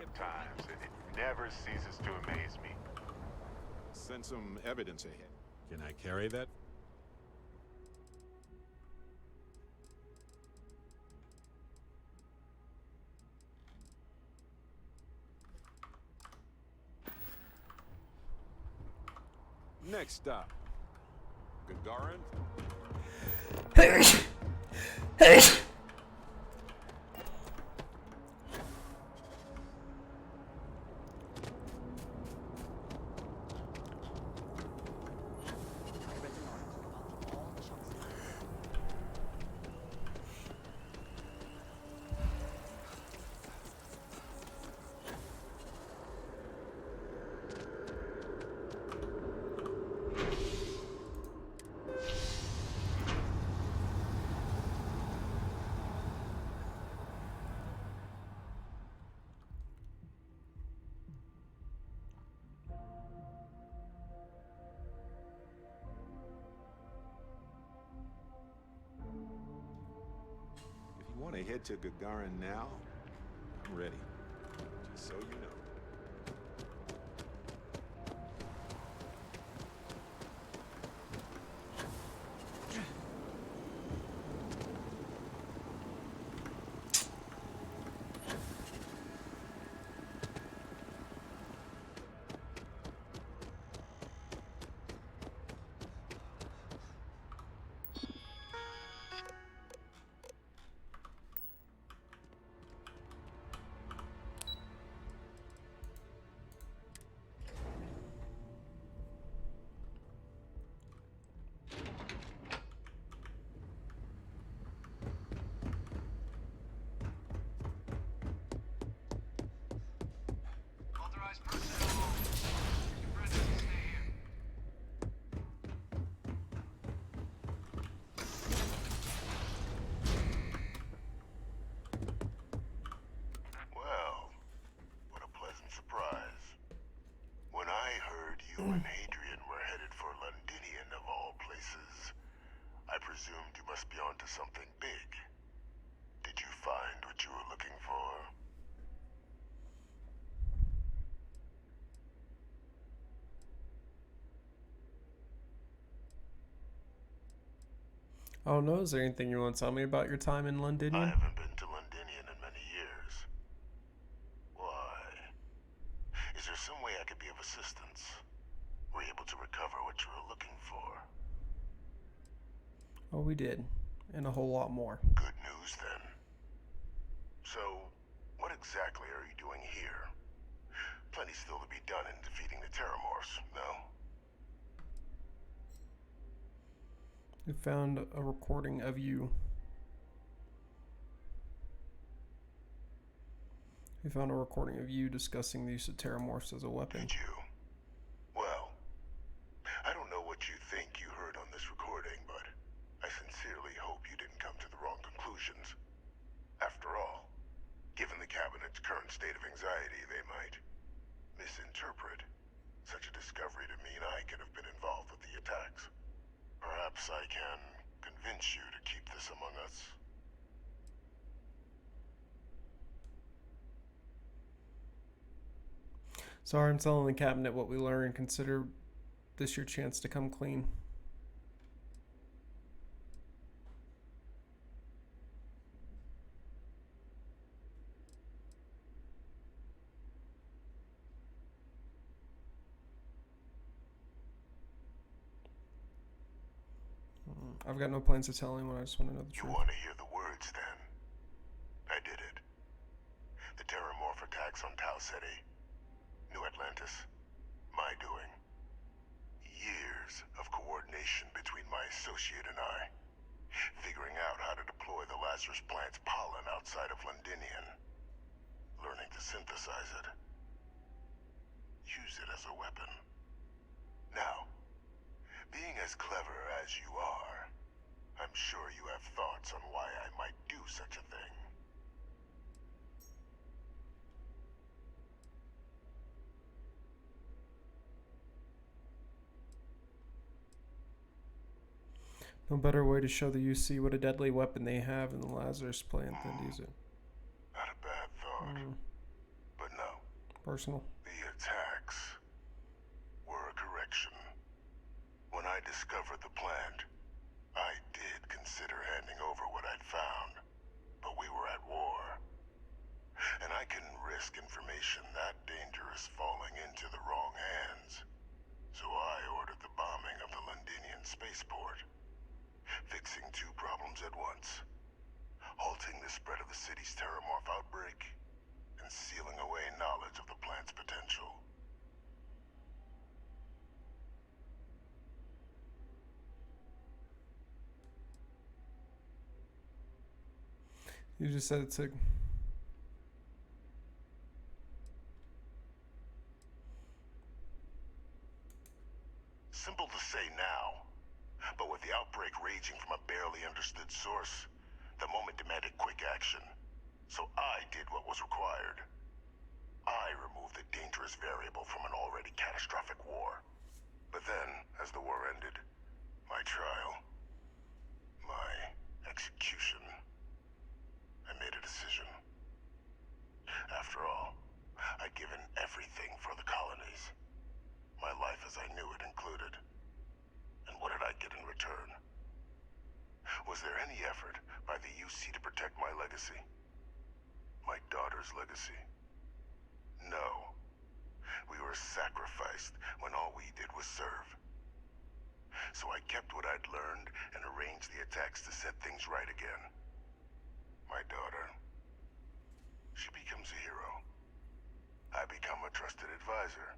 at times, and it never ceases to amaze me. Send some evidence ahead. Can I carry that? Next stop. Gagarin? If you want to head to Gagarin now, I'm ready. Just so you know. Well, what a pleasant surprise. When I heard you and Hadrian were headed for Londinian of all places, I presumed you must be onto something big. Did you find what you were looking for? Oh no, is there anything you want to tell me about your time in I Londinian? haven't been to Londinian in many years. Why? Is there some way I could be of assistance? Were you able to recover what you were looking for? Oh, we did. And a whole lot more. Good news, then. So, what exactly are you doing here? Plenty still to be done in defeating the Terramorphs, no? We found a recording of you. We found a recording of you discussing the use of Terramorphs as a weapon. Did you? Well, I don't know what you think you heard on this recording, but I sincerely hope you didn't come to the wrong conclusions. After all, given the Cabinet's current state of anxiety, they might misinterpret such a discovery to mean I could have been involved with the attacks. Perhaps I can convince you to keep this among us. Sorry, I'm telling the cabinet what we learned. Consider this your chance to come clean. I've got no plans to tell anyone. I just want to know the You truth. want to hear the words, then? I did it. The Terramorph attacks on Tau City. New Atlantis. My doing. Years of coordination between my associate and I. Figuring out how to deploy the Lazarus plant's pollen outside of Londinian. Learning to synthesize it. Use it as a weapon. Now, being as clever as you are, I'm sure you have thoughts on why I might do such a thing. No better way to show the UC what a deadly weapon they have in the Lazarus plant than to use it. Not a bad thought. But no. Personal. The attacks were a correction. When I discovered the plant, I did consider handing over what I'd found, but we were at war. And I couldn't risk information that dangerous falling into the wrong hands. So I ordered the bombing of the Londinian spaceport, fixing two problems at once. Halting the spread of the city's terramorph outbreak, and sealing away knowledge of the plant's potential. You just said it's a... Simple to say now, but with the outbreak raging from a barely understood source, the moment demanded quick action. So I did what was required. I removed the dangerous variable from an already catastrophic war. But then, as the war ended, my trial, my execution, I made a decision. After all, I'd given everything for the colonies. My life as I knew it included. And what did I get in return? Was there any effort by the UC to protect my legacy? My daughter's legacy? No. We were sacrificed when all we did was serve. So I kept what I'd learned and arranged the attacks to set things right again. My daughter, she becomes a hero. I become a trusted advisor,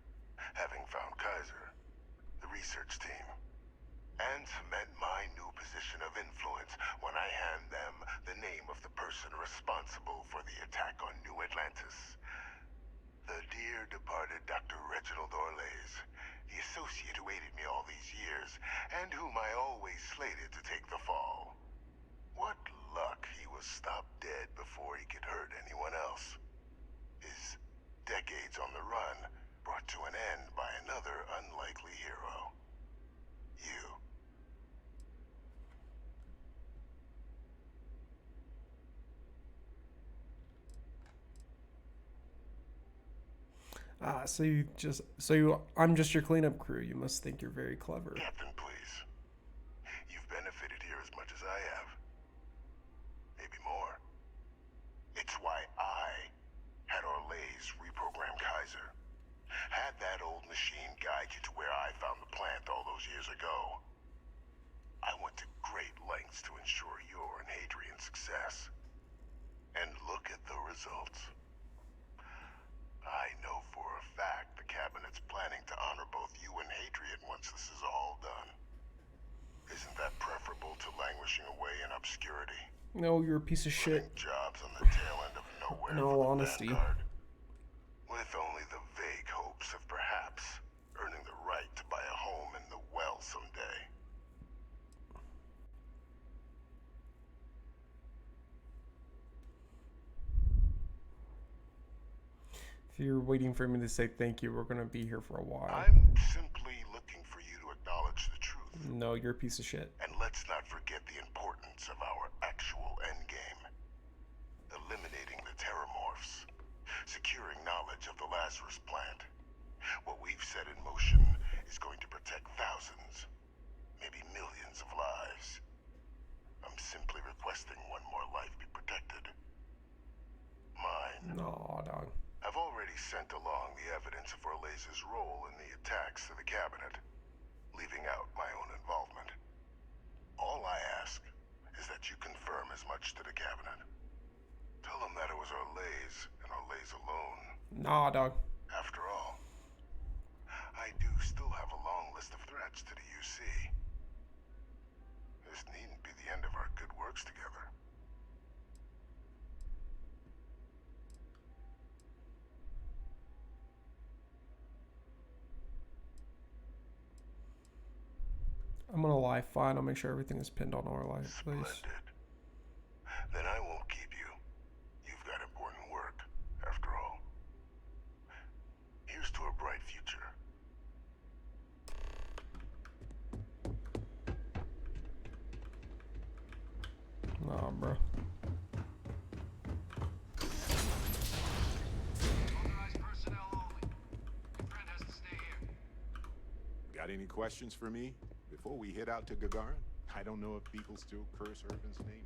having found Kaiser, the research team, and cement my new position of influence when I hand them the name of the person responsible for the attack on New Atlantis. The dear departed Dr. Reginald Orlays, the associate who aided me all these years, and whom I always slated to take the fall. What luck he was stopped dead before he could hurt anyone else. His decades on the run brought to an end by another unlikely hero. You. I'm just your cleanup crew. You must think you're very clever. Captain, please. You've benefited here as much as I have. Maybe more. It's why I had Orlays reprogram Kaiser. Had that old machine guide you to where I found the plant all those years ago. I went to great lengths to ensure your and Hadrian's success. And look at the results. I know for a fact the Cabinet's planning to honor both you and Hadrian once this is all done. Isn't that preferable to languishing away in obscurity? No, you're a piece of shit. Putting jobs on the tail end of nowhere In all for the honesty. Vanguard, with only the vague hopes of perhaps earning the right to buy a home in the well someday. If you're waiting for me to say thank you, we're gonna be here for a while. I'm simply looking for you to acknowledge the truth. No, you're a piece of shit. And let's not forget the importance of our actual endgame. Eliminating the terramorphs. Securing knowledge of the Lazarus plant. What we've set in motion is going to protect thousands, maybe millions of lives. I'm simply requesting one more life be protected. Mine. No, dog. I've already sent along the evidence of Orlays' role in the attacks to the Cabinet, leaving out my own involvement. All I ask is that you confirm as much to the Cabinet. Tell them that it was Orlays and Orlays alone. Nah, dog. After all, I do still have a long list of threats to the UC. This needn't be the end of our good works together. I'm gonna lie. Fine, I'll make sure everything is pinned on our life, please. Splendid. Then I won't keep you. You've got important work, after all. Here's to a bright future. Nah, bro. Authorized personnel Got any questions for me before we head out to Gagarin? I don't know if people still curse Urban's name.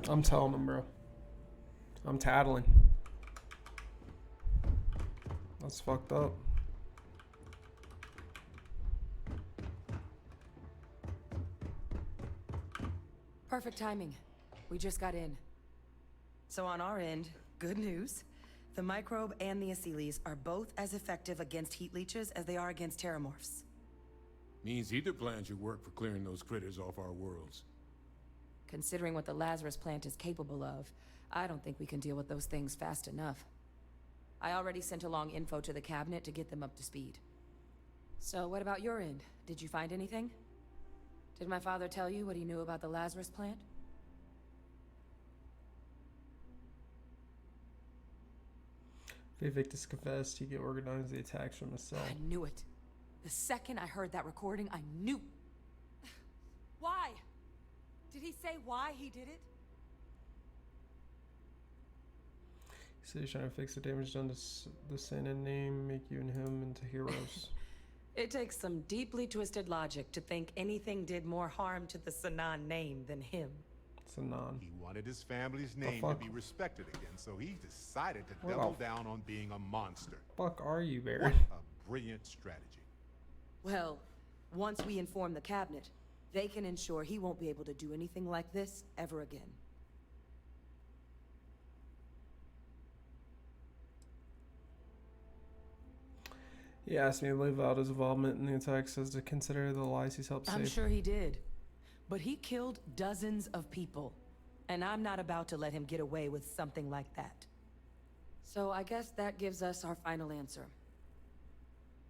I'm telling him, bro. I'm tattling. That's fucked up. Perfect timing. We just got in. So on our end, good news. The microbe and the Asylees are both as effective against heat leeches as they are against terramorphs. Means either plan should work for clearing those critters off our worlds. Considering what the Lazarus plant is capable of, I don't think we can deal with those things fast enough. I already sent along info to the cabinet to get them up to speed. So what about your end? Did you find anything? Did my father tell you what he knew about the Lazarus plant? If Victis confessed, he could organize the attacks from himself. I knew it. The second I heard that recording, I knew. Why? Did he say why he did it? He said he's trying to fix the damage done to the sin and name, make you and him into heroes. It takes some deeply twisted logic to think anything did more harm to the Sanan name than him. Sanan. He wanted his family's name to fuck? be respected again, so he decided to What double the down on being a monster. Fuck are you, What Baron? a brilliant strategy. Well, once we inform the cabinet, they can ensure he won't be able to do anything like this ever again. He asked me to leave out his involvement in the attack, says to consider the lives he's helped I'm save. sure he did. But he killed dozens of people. And I'm not about to let him get away with something like that. So I guess that gives us our final answer.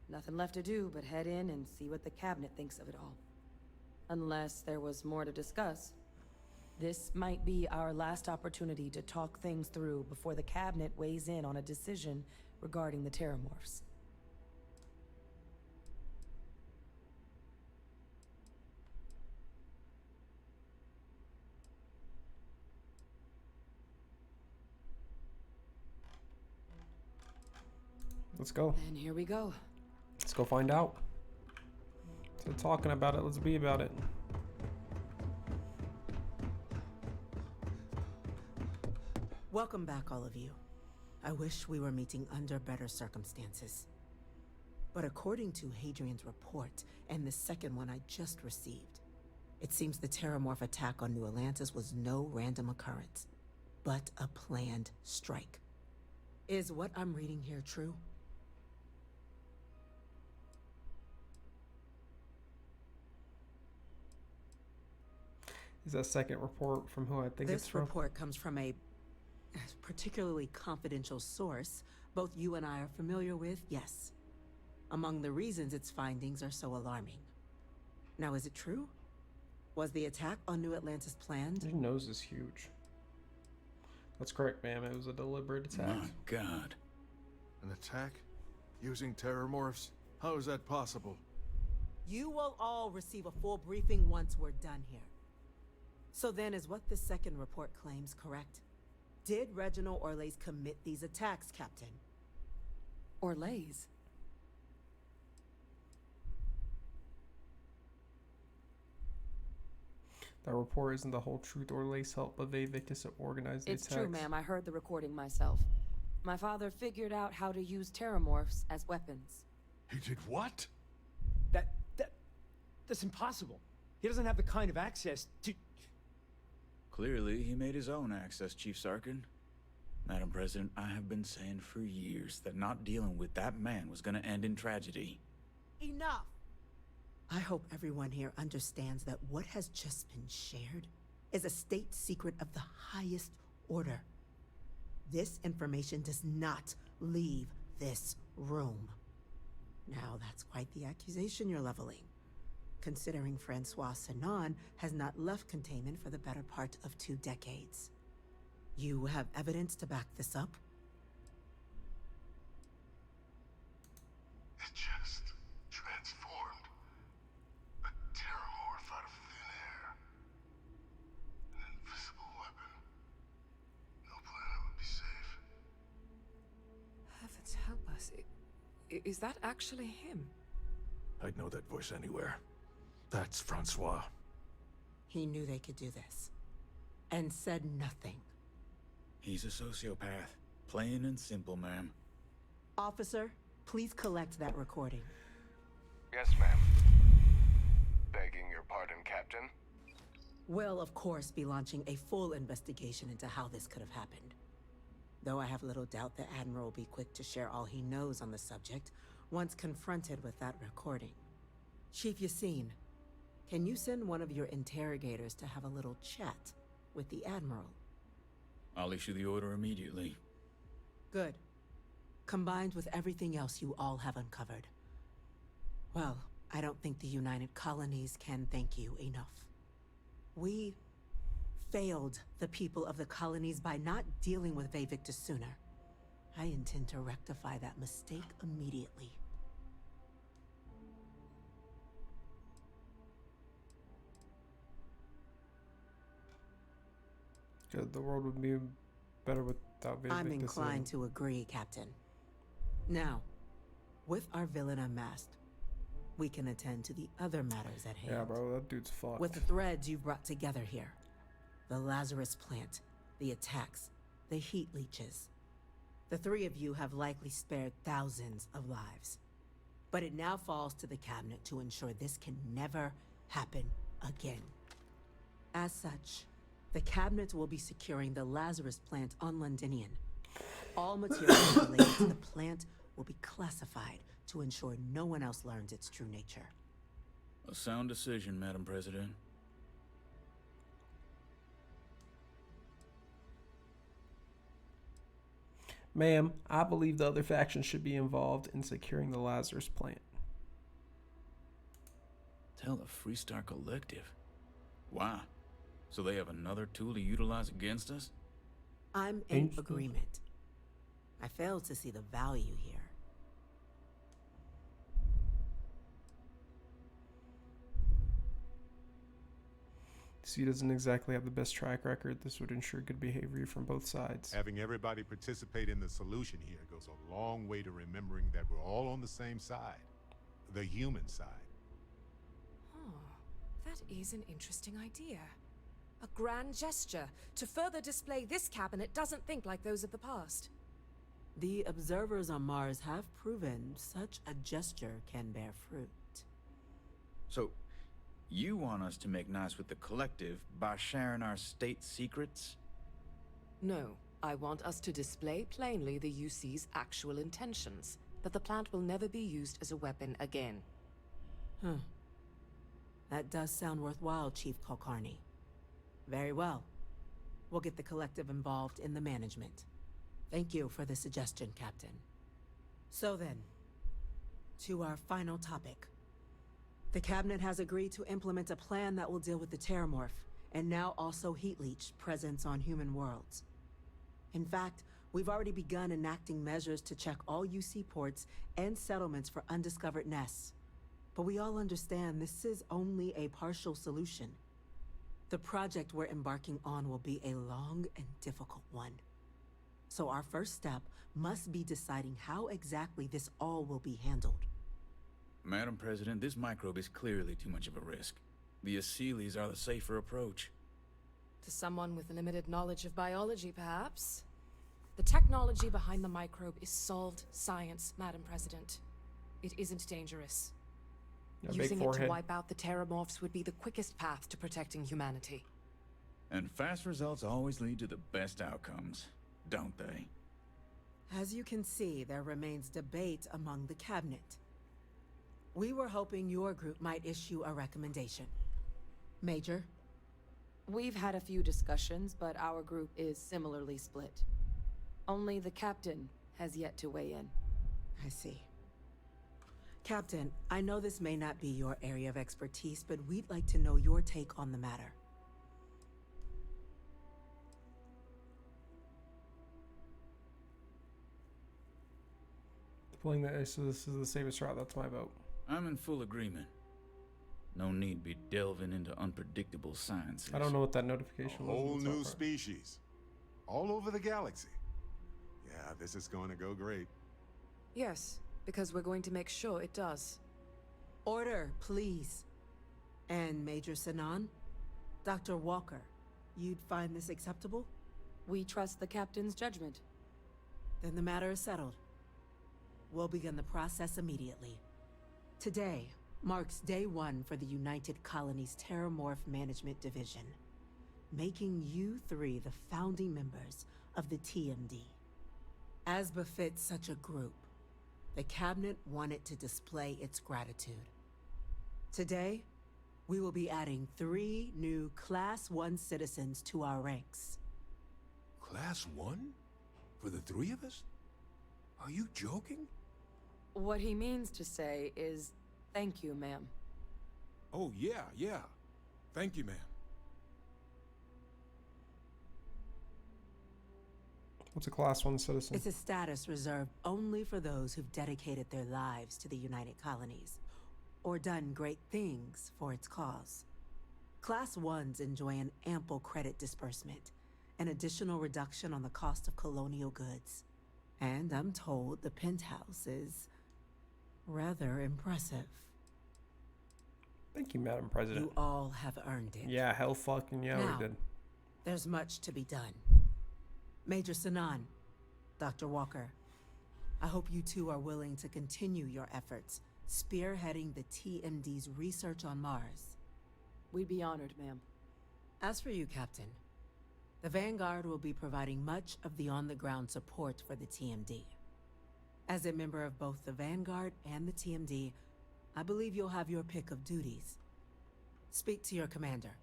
Nothing left to do but head in and see what the cabinet thinks of it all. Unless there was more to discuss. This might be our last opportunity to talk things through before the cabinet weighs in on a decision regarding the terramorphs. Let's go. And here we go. Let's go find out. So talking about it, let's be about it. Welcome back, all of you. I wish we were meeting under better circumstances. But according to Hadrian's report, and the second one I just received, it seems the Terramorph attack on New Atlantis was no random occurrence, but a planned strike. Is what I'm reading here true? Is that second report from who I think it's This from? report comes from a particularly confidential source both you and I are familiar with, yes. Among the reasons its findings are so alarming. Now, is it true? Was the attack on New Atlantis planned? Your nose is huge. That's correct, ma'am. It was a deliberate attack. My God. An attack? Using terramorphs? How is that possible? You will all receive a full briefing once we're done here. So then, is what the second report claims correct? Did Reginald Orlays commit these attacks, Captain? Orlays? That report isn't the whole truth. Orlays helped evade Victis to organize the It's attacks. true, ma'am. I heard the recording myself. My father figured out how to use terramorphs as weapons. He did what? That's impossible. He doesn't have the kind of access to... Clearly, he made his own access, Chief Sarkin. Madam President, I have been saying for years that not dealing with that man was gonna end in tragedy. Enough! I hope everyone here understands that what has just been shared is a state secret of the highest order. This information does not leave this room. Now, that's quite the accusation you're leveling, considering Francois Sanan has not left containment for the better part of 2 decades. You have evidence to back this up? It just transformed. A terramorph out of thin air. An invisible weapon. No planet would be safe. Is that actually him? I'd know that voice anywhere. That's Francois. He knew they could do this. And said nothing. He's a sociopath. Plain and simple, ma'am. Officer, please collect that recording. Yes, ma'am. Begging your pardon, Captain. We'll, of course, be launching a full investigation into how this could have happened. Though I have little doubt the Admiral will be quick to share all he knows on the subject once confronted with that recording. Chief Yassine, can you send one of your interrogators to have a little chat with the Admiral? I'll issue the order immediately. Good. Combined with everything else you all have uncovered. Well, I don't think the United Colonies can thank you enough. We failed the people of the colonies by not dealing with Victis sooner. I intend to rectify that mistake immediately. Good. The world would be better without Victis. I'm inclined to agree, Captain. Now, with our villain unmasked, we can attend to the other matters at hand. Yeah, bro, that dude's fucked. With the threads you've brought together here. The Lazarus plant, the attacks, the heat leeches. The three of you have likely spared thousands of lives. But it now falls to the Cabinet to ensure this can never happen again. As such, the Cabinet will be securing the Lazarus plant on Londinian. All materials related to the plant will be classified to ensure no one else learns its true nature. A sound decision, Madam President. Ma'am, I believe the other factions should be involved in securing the Lazarus plant. Tell the Freestar Collective. Why? So they have another tool to utilize against us? I'm in agreement. I fail to see the value here. C doesn't exactly have the best track record. This would ensure good behavior from both sides. Having everybody participate in the solution here goes a long way to remembering that we're all on the same side. The human side. Oh, that is an interesting idea. A grand gesture to further display this cabinet doesn't think like those of the past. The observers on Mars have proven such a gesture can bear fruit. So, you want us to make nice with the Collective by sharing our state secrets? No, I want us to display plainly the UC's actual intentions, that the plant will never be used as a weapon again. That does sound worthwhile, Chief Kulkarni. Very well. We'll get the Collective involved in the management. Thank you for the suggestion, Captain. So then, to our final topic. The Cabinet has agreed to implement a plan that will deal with the Terramorph, and now also Heat Leech presence on human worlds. In fact, we've already begun enacting measures to check all UC ports and settlements for undiscovered nests. But we all understand this is only a partial solution. The project we're embarking on will be a long and difficult one. So our first step must be deciding how exactly this all will be handled. Madam President, this microbe is clearly too much of a risk. The Aseles are the safer approach. To someone with limited knowledge of biology, perhaps. The technology behind the microbe is solved science, Madam President. It isn't dangerous. Using it to wipe out the Terramorphs would be the quickest path to protecting humanity. And fast results always lead to the best outcomes, don't they? As you can see, there remains debate among the Cabinet. We were hoping your group might issue a recommendation. Major? We've had a few discussions, but our group is similarly split. Only the captain has yet to weigh in. I see. Captain, I know this may not be your area of expertise, but we'd like to know your take on the matter. Pulling the ice, so this is the safest route. That's my vote. I'm in full agreement. No need be delving into unpredictable sciences. I don't know what that notification was. A whole new species. All over the galaxy. Yeah, this is going to go great. Yes, Because we're going to make sure it does. Order, please. And Major Sinan? Dr. Walker, you'd find this acceptable? We trust the captain's judgment. Then the matter is settled. We'll begin the process immediately. Today marks day one for the United Colonies Terramorph Management Division, making you three the founding members of the TMD. As befits such a group, the Cabinet wanted to display its gratitude. Today, we will be adding 3 new Class 1 citizens to our ranks. Class 1? For the 3 of us? Are you joking? What he means to say is, thank you, ma'am. Oh, yeah. Thank you, ma'am. What's a Class 1 citizen? It's a status reserved only for those who've dedicated their lives to the United Colonies, or done great things for its cause. Class 1s enjoy an ample credit disbursement, an additional reduction on the cost of colonial goods. And I'm told the penthouse is rather impressive. Thank you, Madam President. You all have earned it. Yeah, hell fucking yeah, Now, we did. there's much to be done. Major Sinan, Dr. Walker, I hope you two are willing to continue your efforts spearheading the TMD's research on Mars. We'd be honored, ma'am. As for you, Captain, the Vanguard will be providing much of the on-the-ground support for the TMD. As a member of both the Vanguard and the TMD, I believe you'll have your pick of duties. Speak to your commander,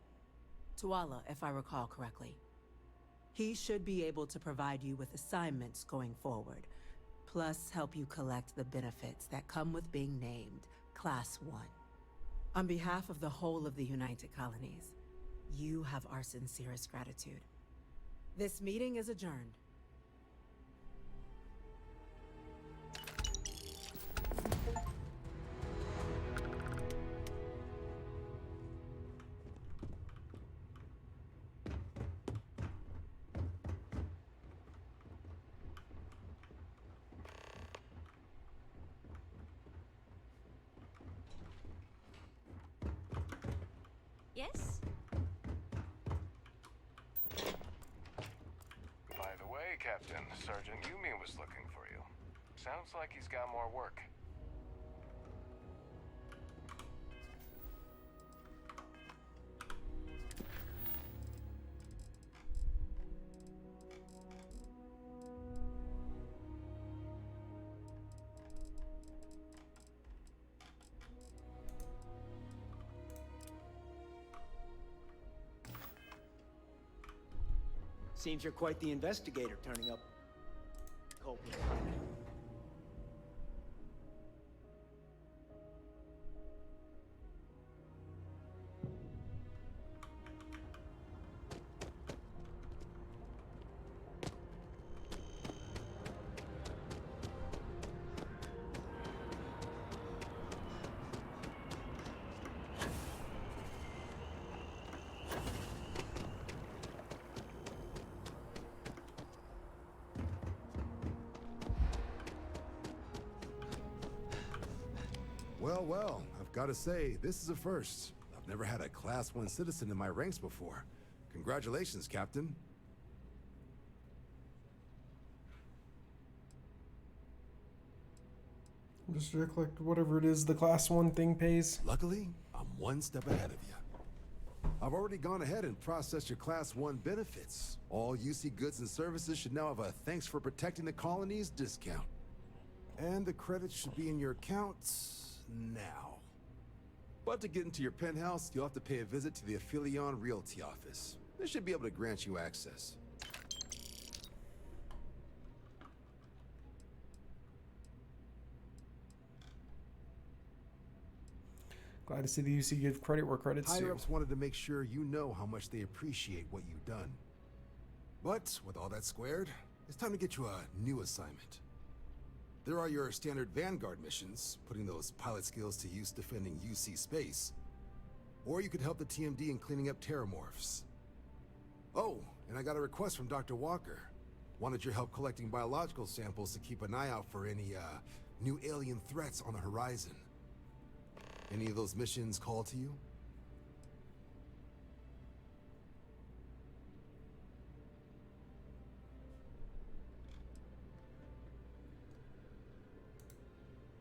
Tuala, if I recall correctly. He should be able to provide you with assignments going forward, plus help you collect the benefits that come with being named Class 1. On behalf of the whole of the United Colonies, you have our sincerest gratitude. This meeting is adjourned. Yes? By the way, Captain, Sergeant Yumi was looking for you. Sounds like he's got more work. Seems you're quite the investigator turning up. Coldly. Well, I've got to say, this is a first. I've never had a Class 1 citizen in my ranks before. Congratulations, Captain. Just collect whatever it is the Class 1 thing pays. Luckily, I'm one step ahead of you. I've already gone ahead and processed your Class 1 benefits. All UC goods and services should now have a thanks for protecting the colonies discount. And the credits should be in your accounts now. But to get into your penthouse, you'll have to pay a visit to the Aphelion Realty office. They should be able to grant you access. Glad to see the UC give credit where credit's due. Higher-ups wanted to make sure you know how much they appreciate what you've done. But with all that squared, it's time to get you a new assignment. There are your standard Vanguard missions, putting those pilot skills to use defending UC space. Or you could help the TMD in cleaning up terramorphs. Oh, and I got a request from Dr. Walker. Wanted your help collecting biological samples to keep an eye out for any, New alien threats on the horizon. Any of those missions call to you?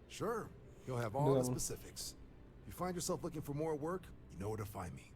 Sure. You'll have all the specifics. If you find yourself looking for more work, you know where to find me.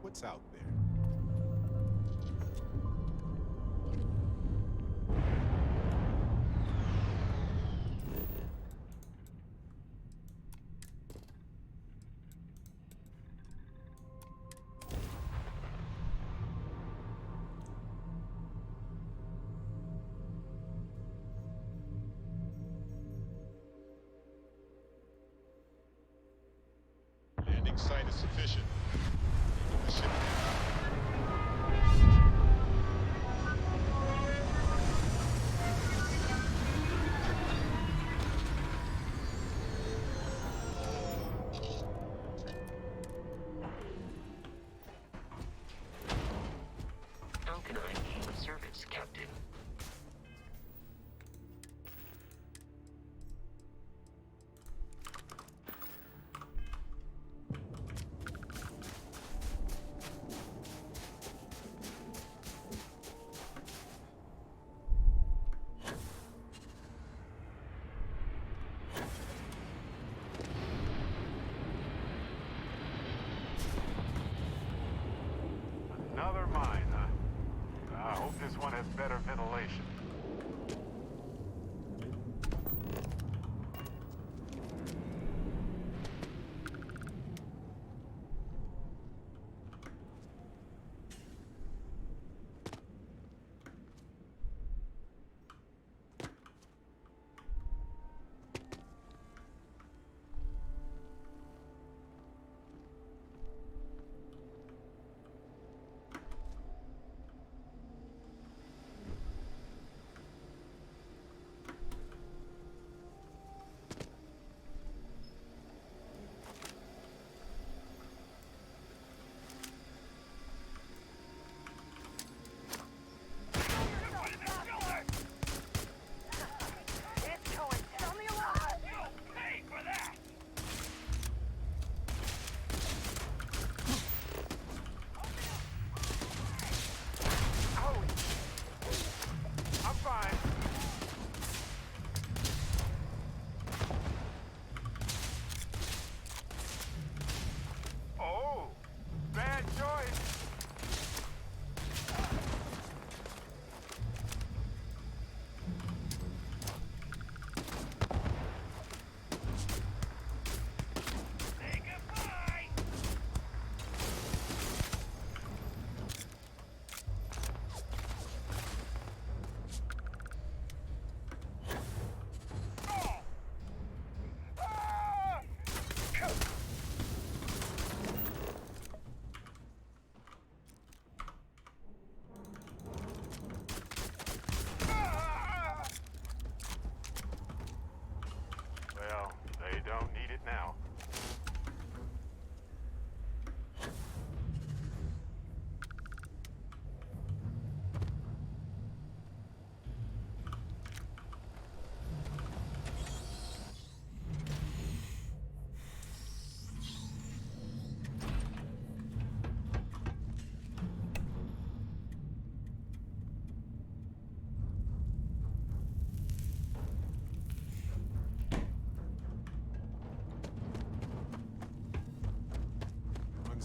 What's out there? Landing site is sufficient. The ship How can I be of service, Captain? Another mine, huh? I hope this one has better ventilation.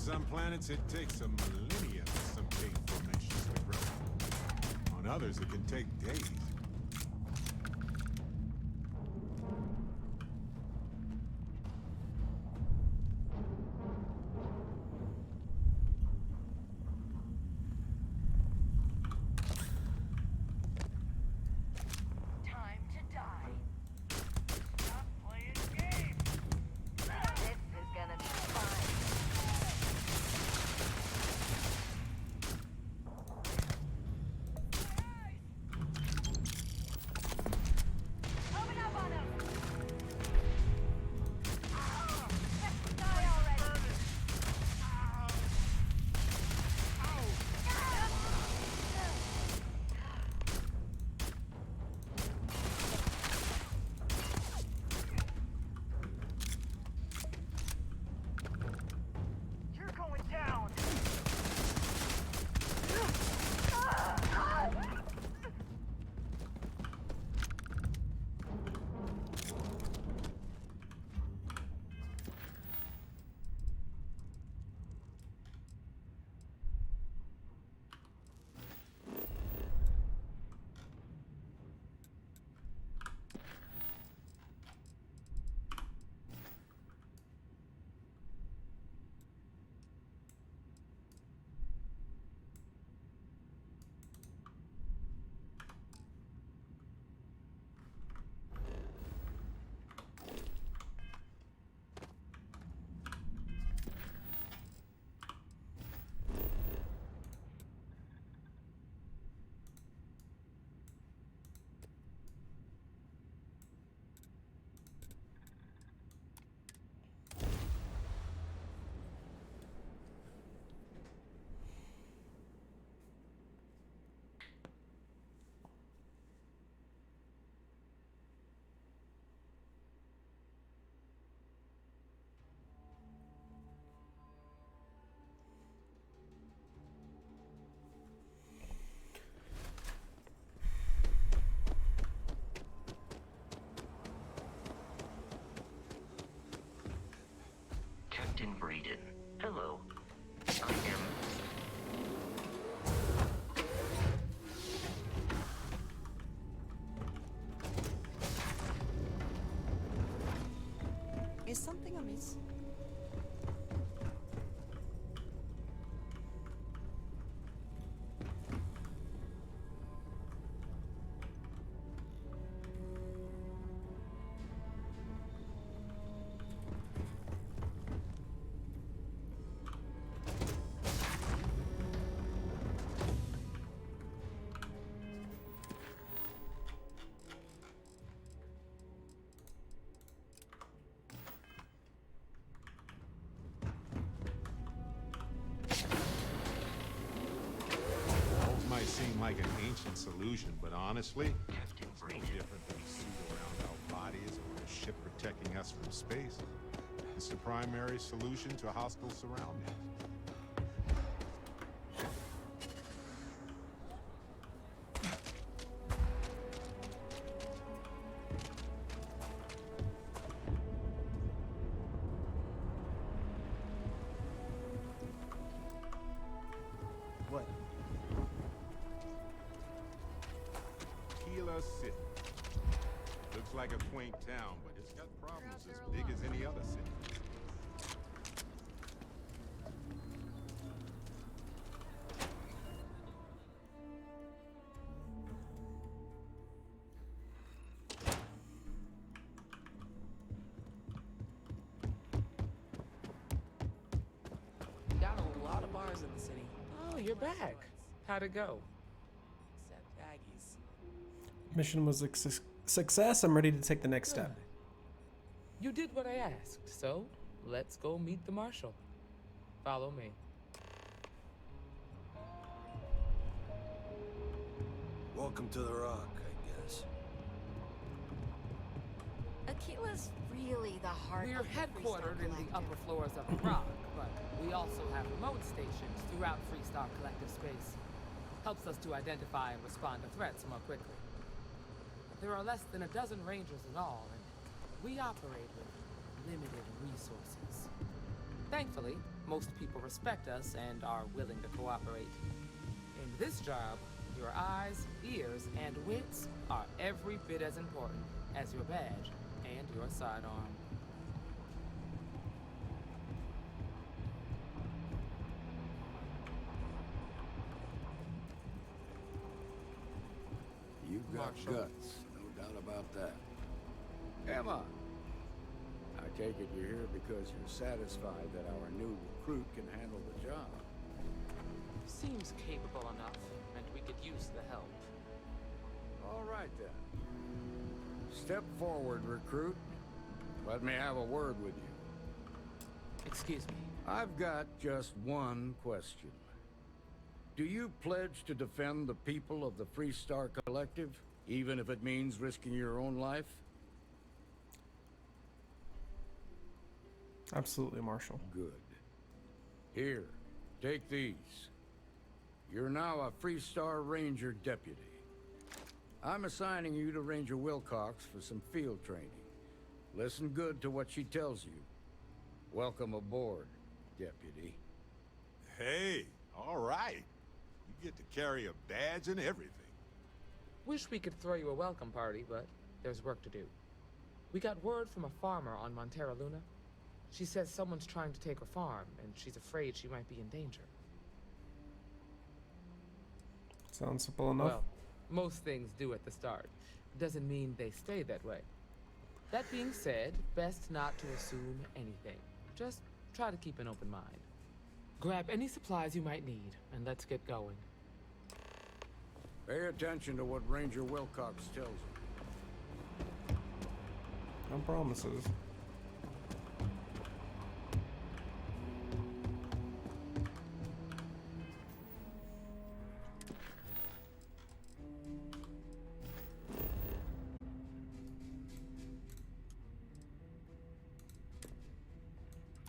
Some planets, it takes a millennia for some cave formations to grow. On others, it can take days. Captain Braden. Hello. I am... Is something amiss? Seem like an ancient solution, but honestly, it's no different than a suit around our bodies or a ship protecting us from space. It's the primary solution to hostile surroundings. What? City. Looks like a quaint town, but it's got problems as big as any other city. Got a lot of bars in the city. Oh, you're back. How'd it go? Except Aggie's. Mission was a success. I'm ready to take the next step. You did what I asked, so let's go meet the marshal. Follow me. Welcome to the Rock, I guess. Aquila's really the heart We're of the headquartered Freestar in the upper floors of the Rock, but we also have remote stations throughout Freestar Collective space. Helps us to identify and respond to threats more quickly. There are less than a dozen rangers in all, and we operate with limited resources. Thankfully, Most people respect us and are willing to cooperate. In this job, your eyes, ears, and wits are every bit as important as your badge and your sidearm. You've got Marshal. guts, no doubt about that. Emma, I take it you're here because you're satisfied that our new recruit can handle the job. Seems capable enough, and we could use the help. All right, then. Step forward, recruit. Let me have a word with you. Excuse me. I've got just one question. Do you pledge to defend the people of the Freestar Collective, even if it means risking your own life? Absolutely, Marshal. Good. Here, take these. You're now a Freestar Ranger deputy. I'm assigning you to Ranger Wilcox for some field training. Listen good to what she tells you. Welcome aboard, deputy. Hey, all right. You get to carry a badge and everything. Wish we could throw you a welcome party, but there's work to do. We got word from a farmer on Montera Luna. She says someone's trying to take her farm, and she's afraid she might be in danger. Sounds simple enough. Well, most things do at the start. Doesn't mean they stay that way. That being said, best not to assume anything. Just try to keep an open mind. Grab any supplies you might need, and let's get going. Pay attention to what Ranger Wilcox tells you. No promises.